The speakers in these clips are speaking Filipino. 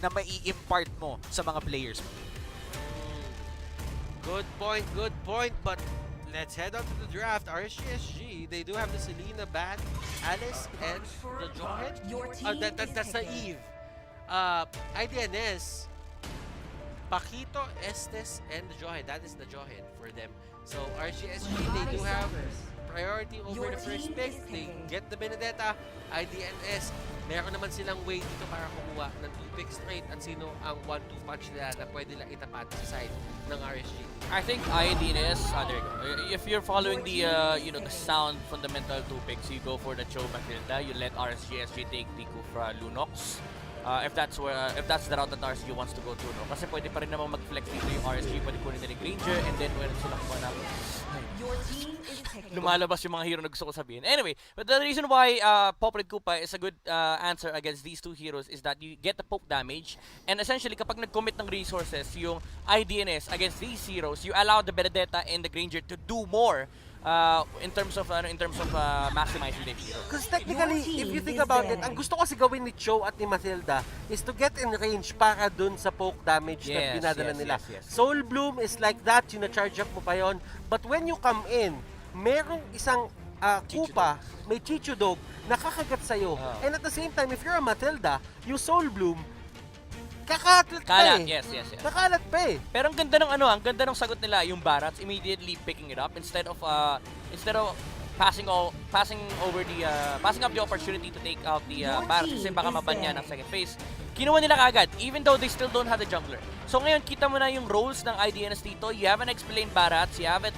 na mai-impart mo sa mga players mo? Good point. But let's head on to the draft. RSGSG, they do have the Selena, Bat, Alice, and the Johan. That's the Eve. IDNS, Paquito, Estes, and the Johan. That is the Johan for them. So RSGSG, they do have priority over the first pick. They get the Benedetta. IDNS, meron naman silang way dito para kumuha ng 2 picks straight at sino ang 1-2 punch nila na pwede lang itapat sa side ng RSG. I think Idns, there you go. If you're following the the sound fundamental 2 picks, you go for the Cho Matilda. You let RSGSG take the Kufra Lunox. If that's the route that RSG wants to go to, no? Kasi pwede pa rin naman mag-flex dito yung RSG, pwede kunin nila yung Granger, and then when sila kuha na, lumalabas yung mga hero na gusto ko sabihin. Anyway, but the reason why Popred Koopa is a good answer against these two heroes is that you get the poke damage, and essentially kapag nag-commit ng resources yung IDNS against these heroes, you allow the Benedetta and the Granger to do more in terms of maximizing the hero. Because technically, if you think about it, ang gusto kasi gawin ni Cho at ni Matilda is to get in range para dun sa poke damage na dinadala nila. Yes. Soul Bloom is like that, yung na-charge up mo pa yun. But when you come in, merong isang Koopa, may Chichudog, nakakagat sa'yo. And at the same time, if you're a Matilda, yung Soul Bloom, kakalat pa eh. Yes. Kakalat pa eh. Pero ang ganda ng sagot nila, yung Barats immediately picking it up instead of passing up the opportunity to take out the Barats kasi baka maban niya ng second phase. Kinuha nila kagad even though they still don't have the jungler. So ngayon kita mo na yung roles ng IDNS dito. You have an explained Barats, you have a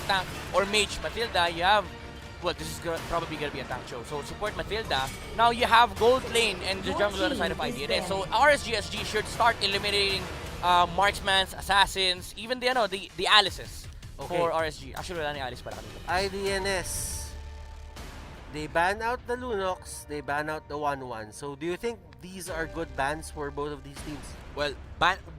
tank or mage Matilda, you have this is probably going to be a tank show. So support Matilda. Now you have gold lane and the jungler on the side of IDNS. So RSGSG should start eliminating marksmans, assassins, even the Alices for RSG. Actually, wala ni Alice para kanina. IDNS, they ban out the Lunox, they ban out the 1-1. So do you think these are good bans for both of these teams? Well,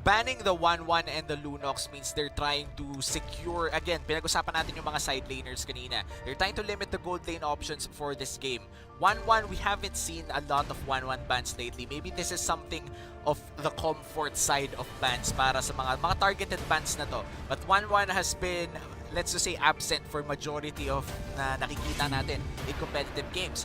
banning the 1-1 and the Lunox means they're trying to secure, again, pinag-usapan natin yung mga side laners kanina. They're trying to limit the gold lane options for this game. 1-1, we haven't seen a lot of 1-1 bans lately. Maybe this is something of the comfort side of bans para sa mga targeted bans na to. But 1-1 has been, let's just say, absent for majority of na nakikita natin in competitive games.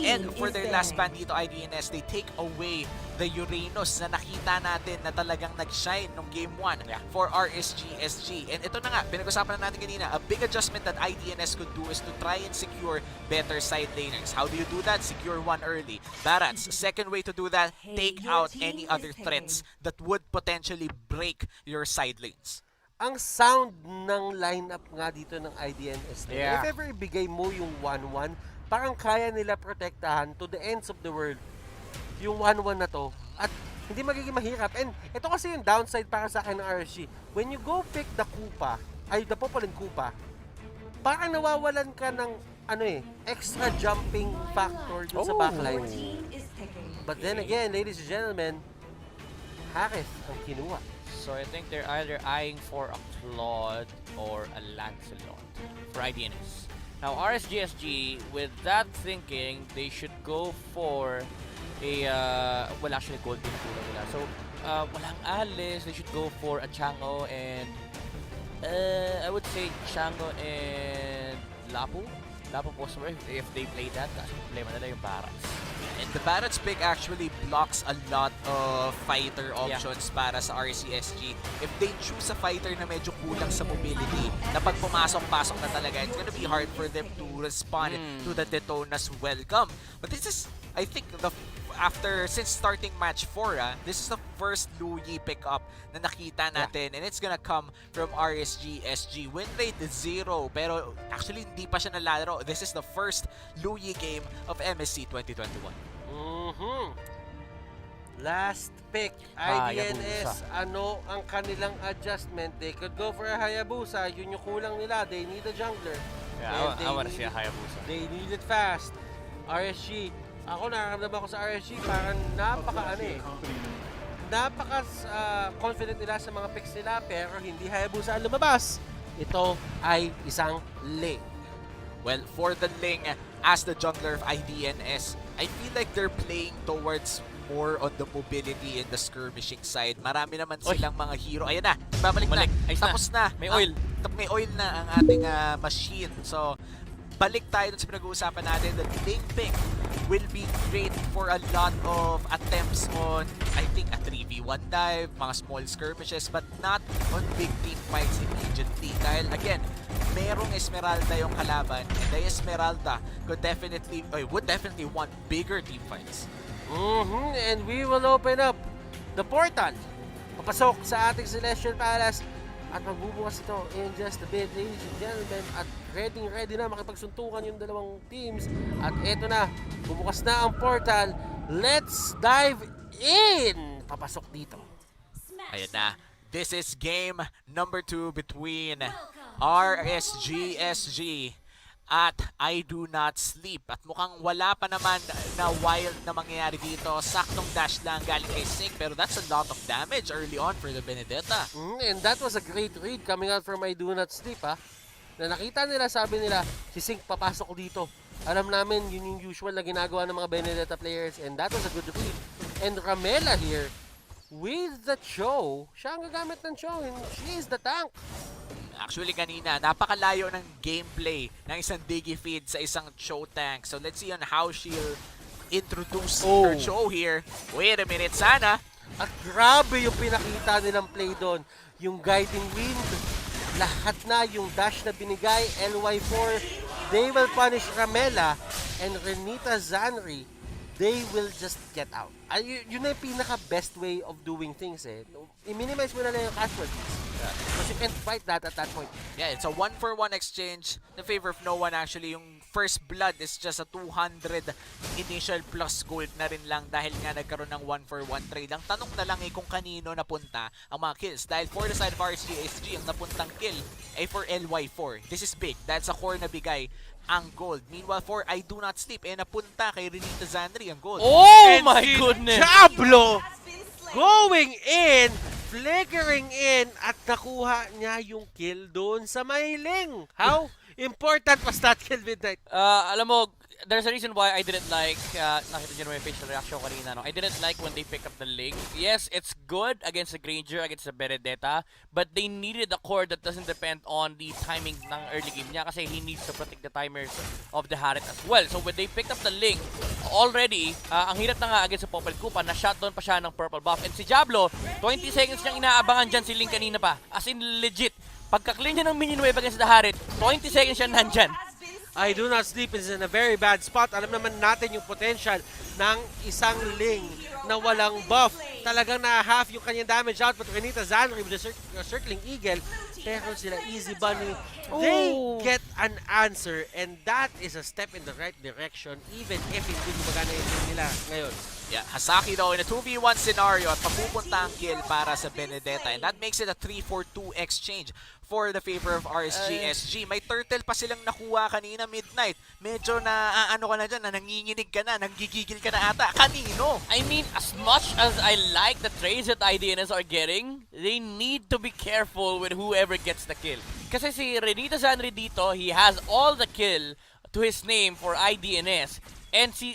And for their last ban dito, IDNS, they take away the Uranus na nakita natin na talagang nag-shine nung Game 1 for RSGSG. And ito na nga, pinag-usapan na natin kanina, a big adjustment that IDNS could do is to try and secure better side laners. How do you do that? Secure one early. Barats, second way to do that, take out any other threats that would potentially break your side lanes. Ang sound ng lineup nga dito ng IDNS. Yeah. If ever ibigay mo yung 1-1, parang kaya nila protektahan to the ends of the world yung 1-1 na to. At hindi magiging mahirap. And ito kasi yung downside para sa akin ng RSG. When you go pick the Koopa, the Popolin Koopa, parang nawawalan ka ng extra jumping factor dun sa backline. But then again, ladies and gentlemen, Harith ang kinuha. So I think they're either eyeing for a Claude or a Lancelot for IDNS. Now RSGSG, with that thinking, they should go for well, actually gold din kulang nila. So walang Alice, they should go for a Chango and I would say Chango and Lapu possible if they play that. Kasi problema nila yung Barats. And the Barats pick actually blocks a lot of fighter options para sa RCSG. If they choose a fighter na medyo kulang sa mobility, na pag pumasok-pasok na talaga, it's gonna be hard for them to respond to the Detona's welcome. But this is, I think, since starting match 4, this is the first Luyi pickup na nakita natin, and it's gonna come from RSGSG. Win rate is 0, pero actually hindi pa siya nalalaro. This is the first Luyi game of MSC 2021. Last pick, IDNS. Ano ang kanilang adjustment? They could go for a Hayabusa. Yun yung kulang nila. They need a jungler. Yeah, I want to see a Hayabusa. They need it fast. RSG. Ako nakakamdam ako sa RSG. Parang napaka-confident nila sa mga picks nila. Pero hindi Hayabusa ang lumabas. Ito ay isang Ling. Well, for the Ling, as the jungler of IDNS, I feel like they're playing towards more on the mobility and the skirmishing side. Marami naman Oy. silang mga hero. Ayan na, babalik na. Balik. Ayos na. Tapos na. May oil. May oil na ang ating machine. So, balik tayo dun sa pinag-uusapan natin. The Ling Ping will be great for a lot of attempts on, I think, a 3v1 dive, mga small skirmishes, but not on big team fights immediately. Dahil, again, merong Esmeralda yung kalaban, and the Esmeralda would definitely want bigger team fights. And we will open up the portal. Papasok sa ating Celestial Palace. At magbubukas ito in just a bit, ladies and gentlemen. At ready na makipagsuntukan yung dalawang teams. At eto na, bubukas na ang portal. Let's dive in! Papasok dito. Ayan na. This is game number 2 between RSGSG at I Do Not Sleep. At mukhang wala pa naman na wild na mangyayari dito. Saktong dash lang galing kay Sync, pero that's a lot of damage early on for the Benedetta. And that was a great read coming out from I Do Not Sleep, ha? Na nakita nila, sabi nila, si Sync papasok dito. Alam namin, yun yung usual na ginagawa ng mga Benedetta players, and that was a good read. And Ramela here, with the Cho, siya ang gagamit ng Cho, and she is the tank. Actually kanina, napakalayo ng gameplay ng isang Digi feed sa isang Cho tank. So let's see on how she'll introduce her Cho here. Wait a minute, sana. At grabe yung pinakita nilang play doon. Yung guiding wind, lahat na yung dash na binigay, LY4, they will punish Ramela and Renita Zanri. They will just get out. Yun na yung pinaka-best way of doing things eh. I-minimize mo na lang yung casualties. Because you can't fight that at that point. Yeah, it's a 1-for-1 exchange in favor of no one actually. Yung first blood is just a 200 initial plus gold na rin lang dahil nga nagkaroon ng 1-for-1 trade. Ang tanong na lang ay kung kanino napunta ang mga kills. Dahil for the side of RSGSG, ang napuntang kill ay for LY4. This is big. That's a core na bigay ang gold. Meanwhile, for I Do Not Sleep, napunta kay Renita Zanri ang gold. Oh And my si goodness! Diablo going in, flickering in, at nakuha niya yung kill doon sa Mailing. How important was that kill, Midnight? Alam mo, there's a reason why I didn't like, nakita nyo naman yung facial reaction ko kanina, no? I didn't like when they pick up the Ling. Yes, it's good against the Granger, against the Benedetta, but they needed a core that doesn't depend on the timing ng early game niya kasi he needs to protect the timers of the Harit as well. So when they picked up the Ling, already, ang hirap na nga against sa Popel Kupa, na-shotdown pa siya ng purple buff. And si Diablo, 20 seconds niyang inaabangan dyan si Ling kanina pa. As in legit, pagka-clean niya ng minion wave against the Harit, 20 seconds siya nandyan. I Do Not Sleep is in a very bad spot. Alam naman natin yung potential ng isang Ling na walang buff. Talagang na-half yung kanyang damage output. Renita Zanri with the Circling Eagle. Pero sila Easy Bunny, they get an answer, and that is a step in the right direction even if hindi gumagana yung team nila ngayon. Yeah, Hasaki though in a 2v1 scenario at papupunta ang kill para sa Benedetta, and that makes it a 3-4-2 exchange for the favor of RSGSG. May turtle pa silang nakuha kanina, Midnight. Medyo na ano ka na dyan, na nanginginig ka na, nanggigigil ka na ata. Kanino? I mean, as much as I like the trades that IDNS are getting, they need to be careful with whoever gets the kill. Kasi si Renita Zanri dito, he has all the kill to his name for IDNS. And si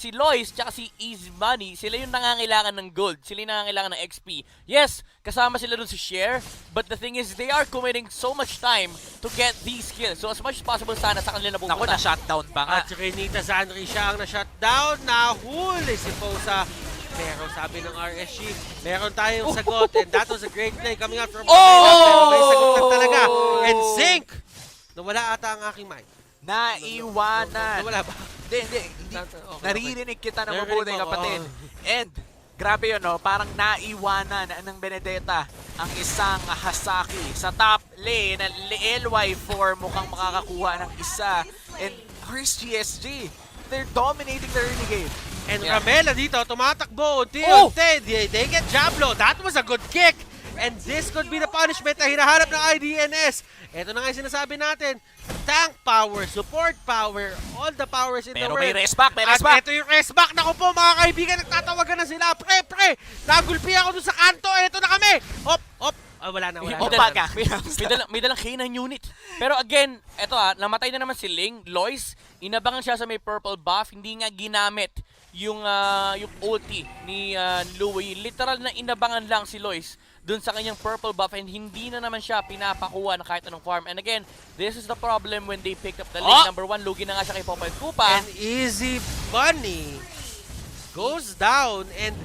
Lois tsaka si Easy Money, sila yung nangangailangan ng gold. Sila yung nangangailangan ng XP. Yes, kasama sila dun si Share. But the thing is, they are committing so much time to get these kills. So as much as possible sana sa kanila na Naku, pupunta. na-shutdown pa nga. At si Renita Zanri siya ang na-shutdown, nahuli si Posa. Pero sabi ng RSG, meron tayong sagot, and that was a great play coming out from pero may sagot na talaga. And Sync! Nawala ata ang aking mic. Naiwanan. Nawala ba? Hindi. Okay. Naririnig kita na Naririnig mabuti, mo, kapatid. oo. And, grabe yun, no? Parang naiwanan ng Benedetta ang isang Hasaki. Sa top lane, LY4 mukhang makakakuha ng isa. And RSGSG, they're dominating the early game. And Yeah. Ramela dito, tumatakbo. Unti-unti. They get Diablo. That was a good kick. And this could be the punishment na hinahanap ng IDNS. Ito na nga yung sinasabi natin. Tank power, support power, all the powers in Pero the world. may resback, may At resback. ito yung resback. Naku po mga kaibigan, nagtatawagan na sila. Pre, nagulpi ako dun sa kanto. Ito na kami. Hop. Wala na. Umpaga. May dalang K9 unit. Pero again, eto namatay na naman si Ling. Lois, inabangan siya sa may purple buff, hindi nga ginamit yung ulti ni Louie. Literal na inabangan lang si Lois dun sa kanyang purple buff and hindi na naman siya pinapakuha ng kahit anong farm. And again, this is the problem when they picked up the lane. Number 1, lugi na nga siya kay Popoy Koopa. And Easy Bunny goes down and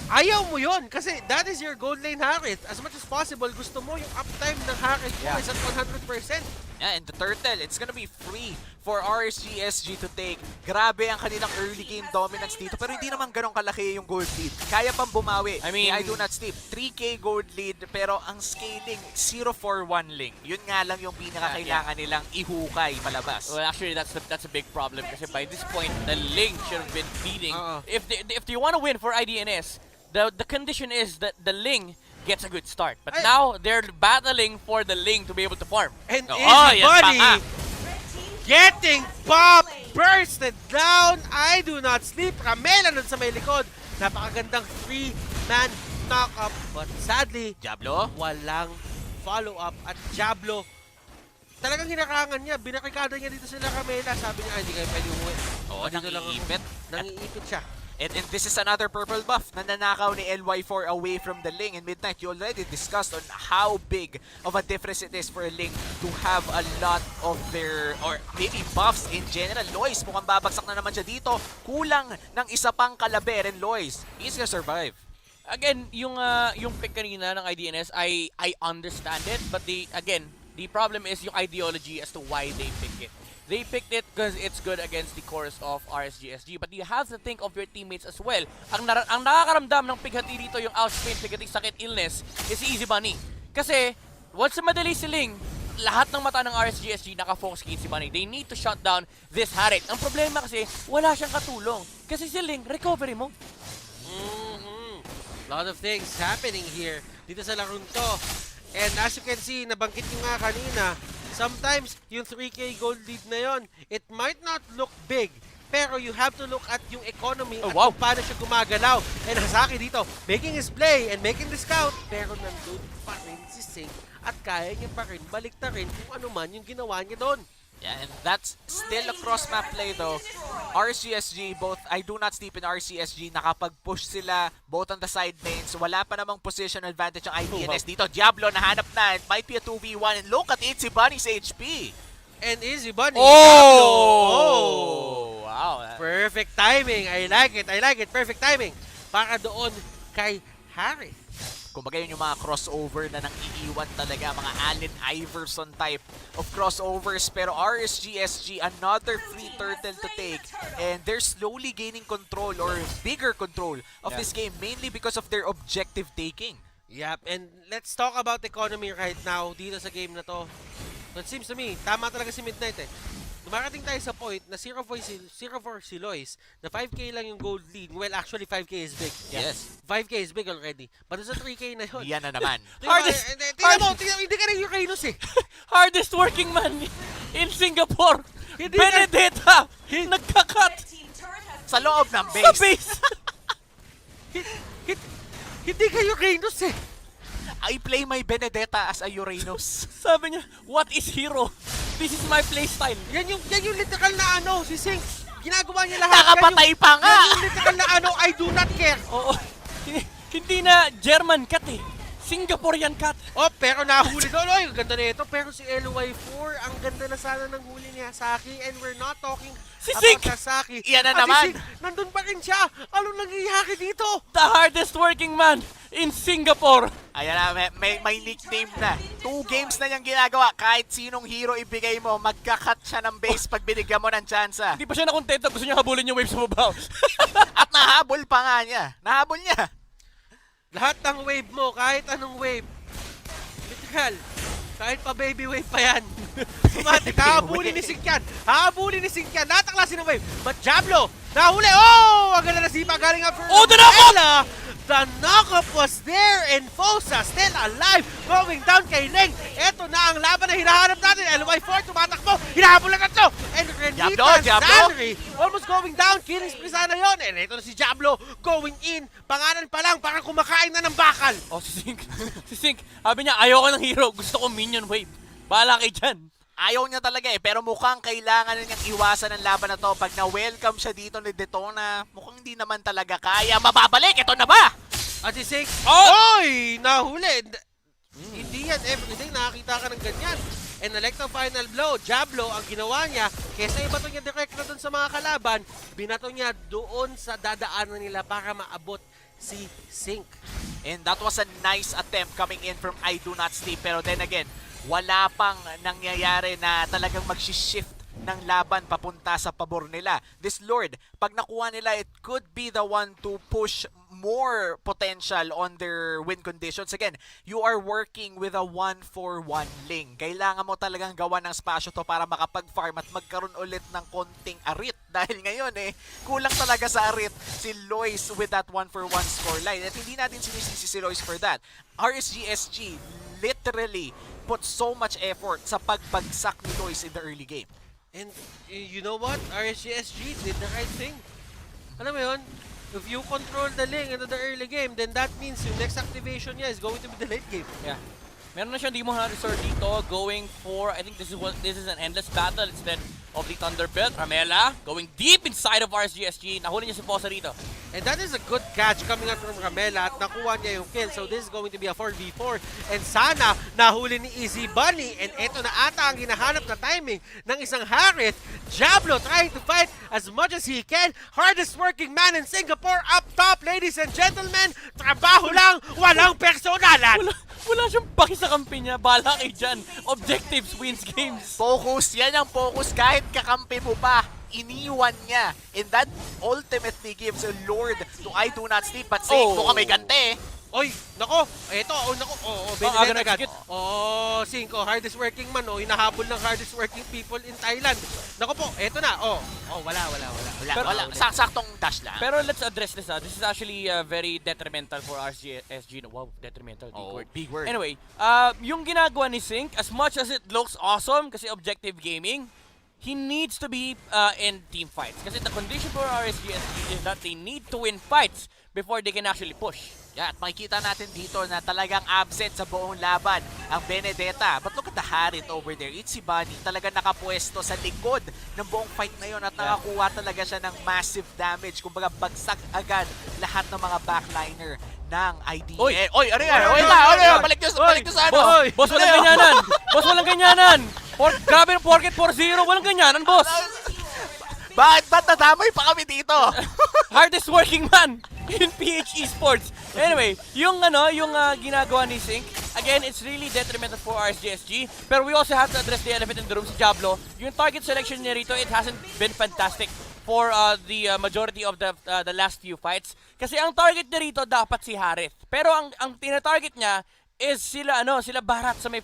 ayaw mo yun kasi that is your gold lane Harith. As much as possible, gusto mo yung uptime ng Harith mo is at 100%. Yeah, and the turtle, it's gonna be free for RSGSG to take. Grabe ang kanilang early game dominance dito, pero hindi naman ganun kalaki yung gold lead. Kaya pang bumawi. I mean, I do not sleep. 3K gold lead, pero ang scaling, 0-4-1 link. Yun nga lang yung pinakakailangan nilang ihukay palabas. Well, actually, that's a big problem kasi by this point, the Ling should have been feeding. If they want to win for IDNS, the condition is that the Ling gets a good start. But now, they're battling for the Ling to be able to farm. And Easy Bunny getting popped, bursted down. I do not sleep. Ramela nun sa may likod. Napakagandang 3-man knock-up. But sadly, Diablo? walang follow-up. At Diablo, talagang hinakangan niya. Binakikada niya dito sila Ramela. Sabi niya, hindi kayo pwede umuwi. Oo, Dito lang ako." nangiipit. Nangiipit siya. And this is another purple buff na nanakaw ni LY4 away from the Ling. In Midnight, you already discussed on how big of a difference it is for a Ling to have a lot of their, or maybe buffs in general. Lois, mukhang babagsak na naman siya dito. Kulang ng isa pang kalaber, and Lois, he's gonna survive. Again, yung pick kanina ng IDNS, I understand it, but the problem is yung ideology as to why they pick it. They picked it because it's good against the chorus of RSGSG, but you have to think of your teammates as well. Ang nakakaramdam ng pighati dito, yung Auspin, pighati, sakit, illness, is Easy Bunny. Kasi, once na madali si Ling, lahat ng mata ng RSGSG naka-focus kay Easy Bunny. They need to shut down this Harith. Ang problema kasi, wala siyang katulong. Kasi si Ling, recovery mo. Lot of things happening here dito sa larong to. And as you can see, nabanggit nyo nga kanina, sometimes yung 3K gold lead na yon, it might not look big, pero you have to look at yung economy at kung paano siya gumagalaw. And Hasaki dito, making his play and making the scout, pero nandun pa rin si Sing at kaya niya pa rin baliktarin kung ano man yung ginawa niya doon. Yeah, and that's still a cross-map play though. RCSG, both, I do not sleep in RCSG, nakapag-push sila both on the side lanes. Wala pa namang position advantage ang IDNS dito. Diablo, nahanap na. It might be a 2v1. And look at Easy Bunny's HP. And Easy Bunny, Oh! Wow. Perfect timing. I like it. Perfect timing. Para doon kay Harith. Kumbaga yun yung mga crossover na nang iiwan talaga, mga Allen Iverson type of crossovers. Pero RSGSG, another free turtle to take, and they're slowly gaining control or bigger control of this game, mainly because of their objective taking. Yep, and let's talk about economy right now dito sa game na to. So it seems to me, tama talaga si Midnight eh. Dumarating tayo sa point na 0-4 si Lois, na 5K lang yung gold lead. Well, actually 5K is big. Yes. 5K is big already. But sa 3K na yun. Yan na naman. Tingnan mo, hindi ka rin yung Reynos eh. Hardest working man in Singapore. Benedetta! Nagkakat! Sa loob ng Sa base. base! Hindi kayo Reynos eh. I play my Benedetta as a Uranus. Sabi niya, what is hero? This is my playstyle. Yan yung literal na ano, si Sing. Ginagawa niya lahat. Nakapatay pa nga! Yan yung literal na ano, I do not care. Oo. Hindi na German cat eh. Singaporean cat. Oh, pero nahuli doon. Oy, ganda na ito. Pero si LY4, ang ganda na sana ng huli ni Hasaki. And we're not talking Si about Sing! Hasaki. Yan na Si naman. Sing, nandun pa rin siya. Anong nangyayari dito? The hardest working man in Singapore. Ayan na, may nickname na. 2 games na niyang ginagawa. Kahit sinong hero ibigay mo, magkakat siya ng base pag binigyan mo ng tsansa. Hindi pa siya nakontento. Gusto niya habulin yung wave sa babaw. At nahabol pa nga niya. Nahabol niya. Lahat ng wave mo, kahit anong wave. Literal. Kahit pa baby wave pa yan. Sumatik, hahabulin ni Sing yan. Hahabulin ni Sing yan. Lahat ng klase ng wave. But Diablo, nahuli. Oh! Ang ganda na sipa. Galing up for the knock-up! The knock-up was there and Fosa still alive. Going down kay Ling. Ito na ang laban na hinahanap natin. LY4 tumatakbo. Hinahabol na ito. And Renita Zanri almost going down. Killing spree sana yun. And ito na si Diablo going in. Pangalan pa lang. Parang kumakain na ng bakal. Oh, si Sink. Si Sink. Sabi niya, ayoko ng hero. Gusto ko minion wave. Bahala kay dyan. Ayaw niya talaga pero mukhang kailangan na niyang iwasan ang laban na to. Pag na-welcome siya dito ni Detona, mukhang hindi naman talaga kaya. Mababalik! Ito na ba? At si Sink, Oh! oy! Nahuli! Hindi yan, everyday nakakita ka ng ganyan. And elect ang final blow, Diablo, ang ginawa niya, kesa ibato niya direct na doon sa mga kalaban, binato niya doon sa dadaanan nila para maabot si Sink. And that was a nice attempt coming in from I Do Not Sleep. Pero then again, wala pang nangyayari na talagang mag-shift ng laban papunta sa pabor nila. This Lord, pag nakuha nila, it could be the one to push more potential on their win conditions. Again, you are working with a 1-4-1 link. Kailangan mo talagang gawa ng spasyo to para makapag-farm at magkaroon ulit ng konting arit. Dahil ngayon kulang talaga sa arit si Lois with that 1-for-1 scoreline. At hindi natin sinisisi si Lois for that. RSGSG literally put so much effort sa pagbagsak ni Lois in the early game. And you know what? RSGSG did the right thing. Alam mo yun? If you control the lane into the early game, then that means yung next activation niya is going to be the late game. Yeah. Meron na siyang Demon Hunter dito going for, I think this is an endless battle instead of the Thunderbelt. Ramela going deep inside of RSGSG. Nahuli niya si Fosa rito. And that is a good catch coming out from Ramela at nakuha niya yung kill. So this is going to be a 4v4. And sana nahuli ni Easy Bunny. And eto na ata ang hinahanap na timing ng isang Harith. Diablo trying to fight as much as he can. Hardest working man in Singapore up top, ladies and gentlemen. Trabaho lang, walang personalan. Wala siyang paki sa kampi niya. Bala kay dyan. Objectives wins games. Focus, yan ang focus. Kahit kakampi mo pa, iniwan niya. And that ultimately gives a Lord to I Do Not Sleep. But Sink, mukhang may gante. Oy, nako, eto, nako, aga na agad. execute. Sink, hardest working man, hinahabol ng hardest working people in Thailand. Nako po, eto na, wala. Wala. Saktong dash lang. Pero let's address this. This is actually very detrimental for RSGSG. Wow, detrimental, big word. Big word. Anyway, yung ginagawa ni Sink, as much as it looks awesome kasi objective gaming, he needs to be in team fights. Kasi the condition for RSGSG is that they need to win fights before they can actually push. Yeah, at makikita natin dito na talagang absent sa buong laban ang Benedetta. But look at the Harith over there. It's si Bunny talaga nakapwesto sa likod ng buong fight na yun at nakakuha talaga siya ng massive damage. Kumbaga bagsak agad lahat ng mga backliner ng Idns. Oy, ano yan? Balik nyo sa ano? Boss, walang ganyanan! Boss, walang ganyanan! Grabe ng porket 4-0, walang ganyanan, boss! Ba't nadamay pa kami dito? Hardest working man in PH Esports. Anyway, yung ginagawa ni Sink, again, it's really detrimental for RSGSG. Pero we also have to address the elephant in the room, si Diablo. Yung target selection niya rito, it hasn't been fantastic for the majority of the last few fights. Kasi ang target niya rito dapat si Harith. Pero ang tina-target niya is sila Barat sa may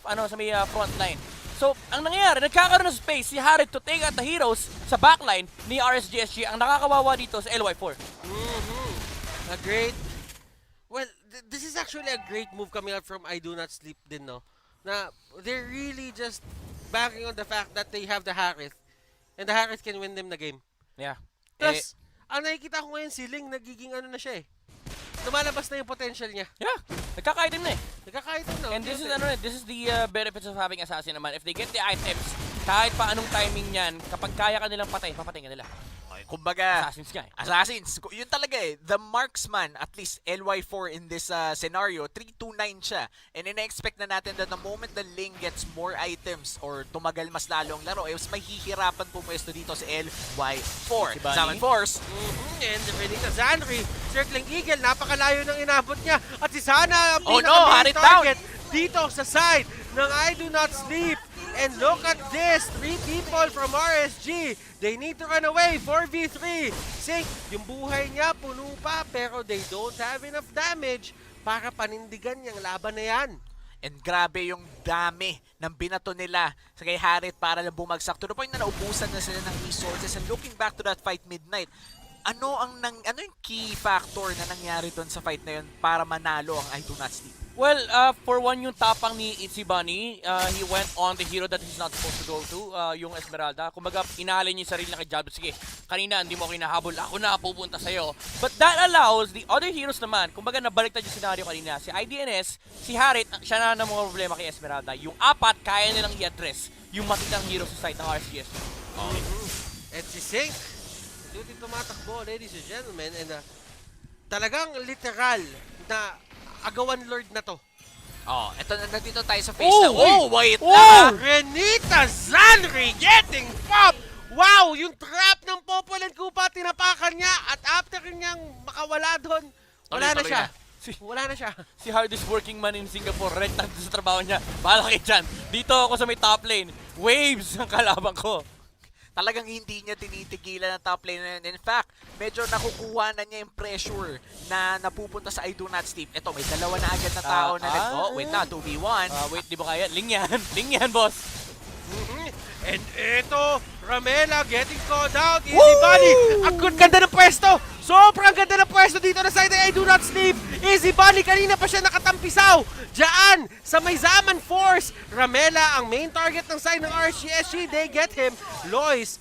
front line. So, ang nangyayari, nagkakaroon ng space si Harith to take out the heroes sa backline ni RSGSG. Ang nakakawawa dito sa LY4. A great... Well, this is actually a great move coming out from I Do Not Sleep din, no? Na they're really just banking on the fact that they have the Harith. And the Harith can win them the game. Yeah. Plus, ang nakikita ko ngayon si Ling, nagiging ano na siya eh. Lumalabas na yung potential niya. Yeah. Nagkaka-item na eh. Nagkaka-item na. And this is the benefits of having assassin naman. If they get the items, kahit pa anong timing niyan, kapag kaya ka nilang patay, papatay ka nila. Kumbaga, Assassins nga eh. Assassins. Yun talaga the marksman, at least LY4 in this scenario, 329 siya. And ina-expect na natin that the moment the Ling gets more items or tumagal mas lalong laro, mas mahihirapan pumwesto dito si LY4. Si Bunny. Summon Force. And Benita Zanri, Circling Eagle, napakalayo ng inabot niya. At si Sana ang Harith target dito sa side ng I Do Not Sleep. And look at this, 3 people from RSG. They need to run away, 4v3. Sink, yung buhay niya puno pa, pero they don't have enough damage para panindigan yung laban na yan. And grabe yung dami ng binato nila sa kay Harith para lang bumagsak. To the point na naubusan na sila ng resources. And looking back to that fight midnight, ano yung key factor na nangyari doon sa fight na yun para manalo ang I Do Not Sleep? Well, for one, yung tapang ni Itzy Bunny, he went on the hero that he's not supposed to go to, yung Esmeralda. Kumbaga, inaalay niya yung sarili na kay Jablo. Sige, kanina hindi mo kinahabol, ako na pupunta sa'yo. But that allows the other heroes naman, kumbaga nabaliktad yung scenario kanina. Si Idns, si Harit, siya na ng mga problema kay Esmeralda. Yung apat, kaya nilang i-address yung matitang hero sa side ng RCS. At si Sync, hindi tumatakbo, ladies and gentlemen, and talagang literal na agawan Lord na to. Oh, eto na nandito tayo sa face Oh, na. Oh, wait Oh! lang! Renita Zanri getting pop! Wow! Yung trap ng Popoland Kupa, tinapakan niya at after niyang makawala doon, wala na Tuloy-tuloy siya. na. Wala na siya. Si hardest working man in Singapore, rentad sa trabaho niya. Bahala kayo dyan. Dito ako sa may top lane. Waves ang kalaban ko. Talagang hindi niya tinitigilan ang top lane na yun. In fact, medyo nakukuha na niya yung pressure na napupunta sa I do not sleep. Ito, may dalawa na agad na tao na oh, wait na, 2v1. Wait, di ba kaya? Ling yan. Ling yan, boss. And ito, Ramela getting called out. Easy Bunny. Ang ganda ng pwesto. Sobrang ganda ng pwesto dito na side ng I do not sleep. Easy Bunny, kanina pa siya nakatampisaw. Diyan, sa may Zaman Force. Ramela ang main target ng side ng RCSG. They get him. Lois,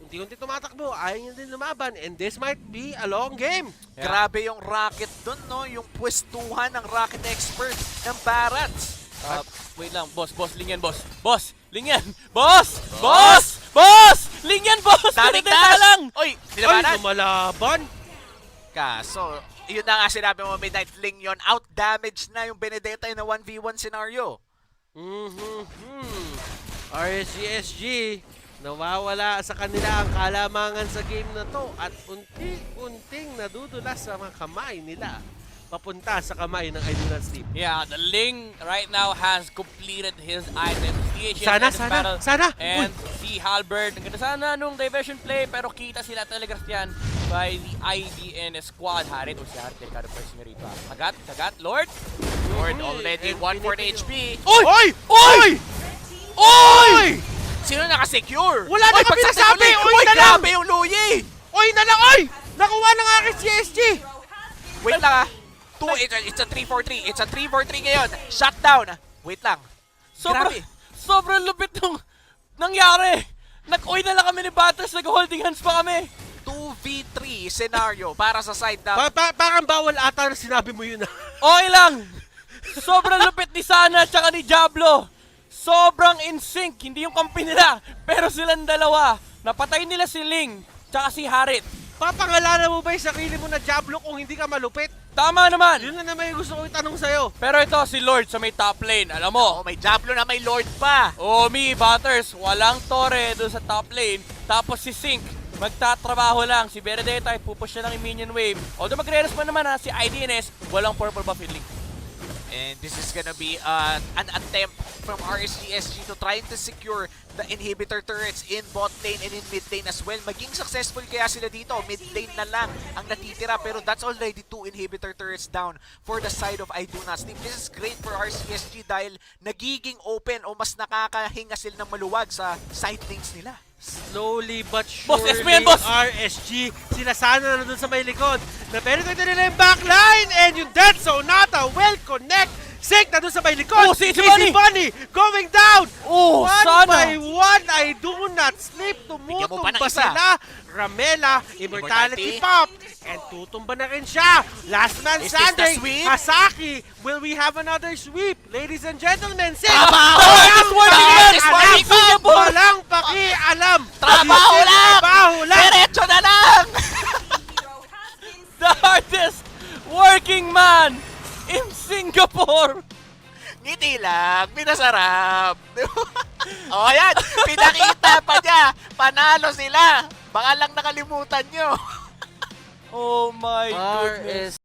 unti-unti tumatakbo. Ayaw niya din lumaban. And this might be a long game. Yeah. Grabe yung rocket dun, no? Yung pwestuhan ng rocket expert ng Barats. Wait lang, boss, ling yan, boss. Boss, ling yan. Boss! Boss! Boss! Ling yan, boss! Daming Pinagdala dash! lang! Oy, Ay, nilabanan! lumalaban. Kaso, yun na nga sinabi mo, Midnight Ling yun. Out-damage na yung Benedetta in a 1v1 scenario. RSGSG, nawawala sa kanila ang kalamangan sa game na to at unting-unting nadudulas sa mga kamay nila papunta sa kamay ng I do not sleep. Yeah, the Ling right now has completed his items. Sana! And si Halberd, ang ganda sana nung diversion play, pero kita sila telegraph yan by the IDN squad. Harit o si Harit, delikado pressing rito. Kagat, Lord. Lord already 140 HP. Oy! Oy! Oy! Oy! Sino nakasecure? Wala na kami nasabi! Oy Oy, na lang! grabe yung Luyi! Oy na lang! Oy! Nakuha ng aking CSG! Wait lang ah. It's a 3-4-3. It's a 3-4-3 ngayon. Shutdown. Wait lang. Sobrang lupit nung nangyari. Nag-oy na lang kami ni Batters, nag-holding hands pa kami. 2v3 scenario para sa side na... Parang bawal ata na sinabi mo yun. Okay lang. Sobrang lupit ni Sana at ni Diablo. Sobrang in sync. Hindi yung kampi nila. Pero silang dalawa. Napatay nila si Ling tsaka si Harit. Papangalanan mo ba yung sarili mo na Diablo kung hindi ka malupit? Tama naman. Yun na naman yung gusto ko itanong sa'yo. Pero ito si Lord sa may top lane. Alam mo. Oh, may Diablo na may Lord pa. Me, Batters. Walang Torre doon sa top lane. Tapos si Sync. Magtatrabaho lang. Si Benedetta ay pupush siya ng minion wave. Although magre-respond naman si IDNS. Walang purple buff in Link. And this is gonna be an attempt from RSGSG to trying to secure the inhibitor turrets in bot lane and in mid lane as well. Maging successful kaya sila dito. Mid lane na lang ang natitira pero that's already 2 inhibitor turrets down for the side of I do not sleep. This is great for RSGSG dahil nagiging open o mas nakakahinga sila ng maluwag sa side lanes nila. Slowly but Boss, surely, SPN, boss! RSG, sila sana na doon sa may likod. Na-penetrate nila yung backline and yung Dead Sonata will connect. Sync na doon sa may likod. Oh, si Easy Bunny going down. Oh, one sana. by one, I do not sleep. Bigyan mo pa ng Tumutumba isa. sila. Ramela, Immortality Pop. And tutumba na rin siya. Last man Is this the standing. sweep? Hasaki, will we have another sweep? Ladies and gentlemen, Sync. Trabaho! Walang pakialam! Trabaho lang! Trabaho lang! Diretso na lang! The hardest working man in Singapore. Ngiti lang, pinasarap. O yan, pinakita pa niya. Panalo sila. Baka lang nakalimutan nyo. Oh my goodness.